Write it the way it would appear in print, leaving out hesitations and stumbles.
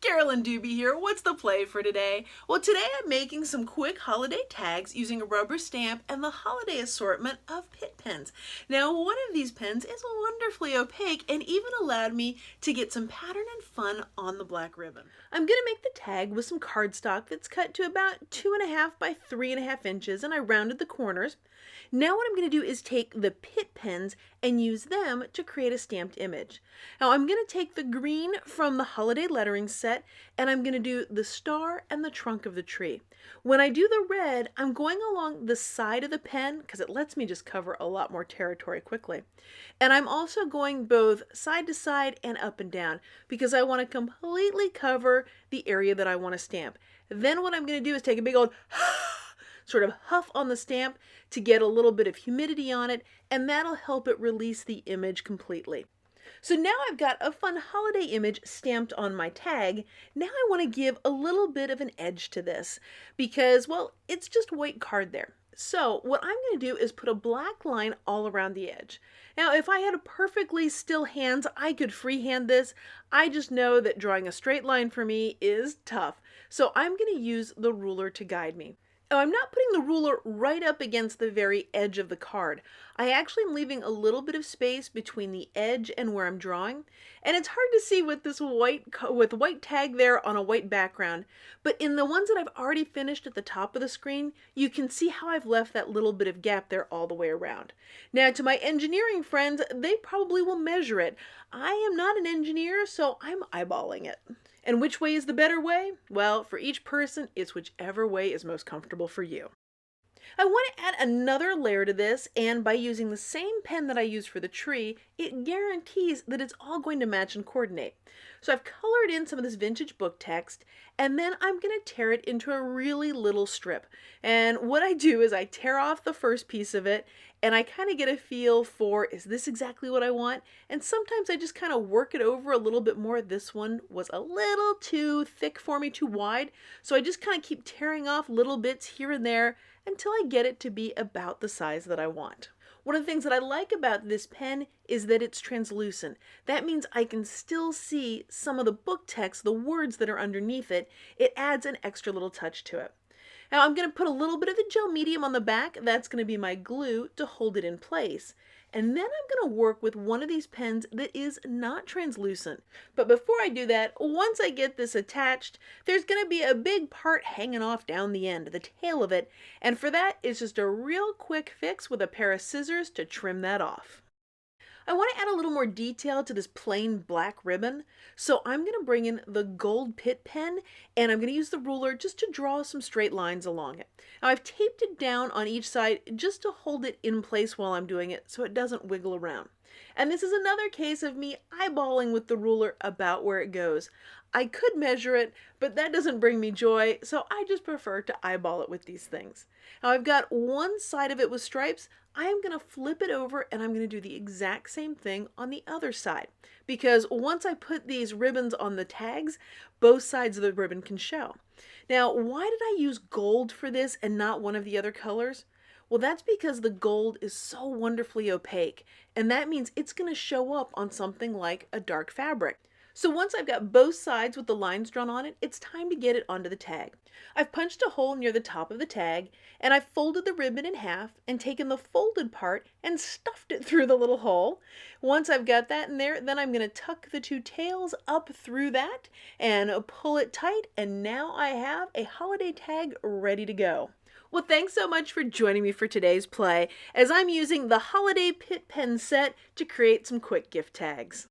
Carolyn Doobie here. What's the play for today? Well, today I'm making some quick holiday tags using a rubber stamp and the holiday assortment of Pitt pens. Now, one of these pens is wonderfully opaque and even allowed me to get some pattern and fun on the black ribbon. I'm going to make the tag with some cardstock that's cut to about 2.5 by 3.5 inches, and I rounded the corners. Now what I'm going to do is take the Pitt pens and use them to create a stamped image. Now I'm going to take the green from the holiday lettering set and I'm going to do the star and the trunk of the tree. When I do the red, I'm going along the side of the pen because it lets me just cover a lot more territory quickly. And I'm also going both side to side and up and down because I want to completely cover the area that I want to stamp. Then what I'm going to do is take a big old sort of huff on the stamp to get a little bit of humidity on it, and that'll help it release the image completely. So now I've got a fun holiday image stamped on my tag. Now I want to give a little bit of an edge to this because, well, it's just white card there. So what I'm going to do is put a black line all around the edge. Now, if I had perfectly still hands, I could freehand this. I just know that drawing a straight line for me is tough. So I'm going to use the ruler to guide me. Now, I'm not putting the ruler right up against the very edge of the card. I actually am leaving a little bit of space between the edge and where I'm drawing. And it's hard to see with this white tag there on a white background. But in the ones that I've already finished at the top of the screen, you can see how I've left that little bit of gap there all the way around. Now, to my engineering friends, they probably will measure it. I am not an engineer, so I'm eyeballing it. And which way is the better way? Well, for each person, it's whichever way is most comfortable for you. I want to add another layer to this, and by using the same pen that I used for the tree, it guarantees that it's all going to match and coordinate. So I've colored in some of this vintage book text, and then I'm going to tear it into a really little strip. And what I do is I tear off the first piece of it, and I kind of get a feel for, is this exactly what I want? And sometimes I just kind of work it over a little bit more. This one was a little too thick for me, too wide. So I just kind of keep tearing off little bits here and there until I get it to be about the size that I want. One of the things that I like about this pen is that it's translucent. That means I can still see some of the book text, the words that are underneath it. It adds an extra little touch to it. Now I'm going to put a little bit of the gel medium on the back. That's going to be my glue to hold it in place. And then I'm going to work with one of these pens that is not translucent. But before I do that, once I get this attached, there's going to be a big part hanging off down the end, the tail of it. And for that, it's just a real quick fix with a pair of scissors to trim that off. I want to add a little more detail to this plain black ribbon, so I'm going to bring in the gold Pitt pen and I'm going to use the ruler just to draw some straight lines along it. Now I've taped it down on each side just to hold it in place while I'm doing it so it doesn't wiggle around. And this is another case of me eyeballing with the ruler about where it goes. I could measure it, but that doesn't bring me joy, so I just prefer to eyeball it with these things. Now I've got one side of it with stripes. I am going to flip it over and I'm going to do the exact same thing on the other side. Because once I put these ribbons on the tags, both sides of the ribbon can show. Now, why did I use gold for this and not one of the other colors? Well, that's because the gold is so wonderfully opaque, and that means it's going to show up on something like a dark fabric. So once I've got both sides with the lines drawn on it, it's time to get it onto the tag. I've punched a hole near the top of the tag, and I've folded the ribbon in half and taken the folded part and stuffed it through the little hole. Once I've got that in there, then I'm going to tuck the two tails up through that and pull it tight, and now I have a holiday tag ready to go. Well, thanks so much for joining me for today's play, as I'm using the Holiday Pitt pen set to create some quick gift tags.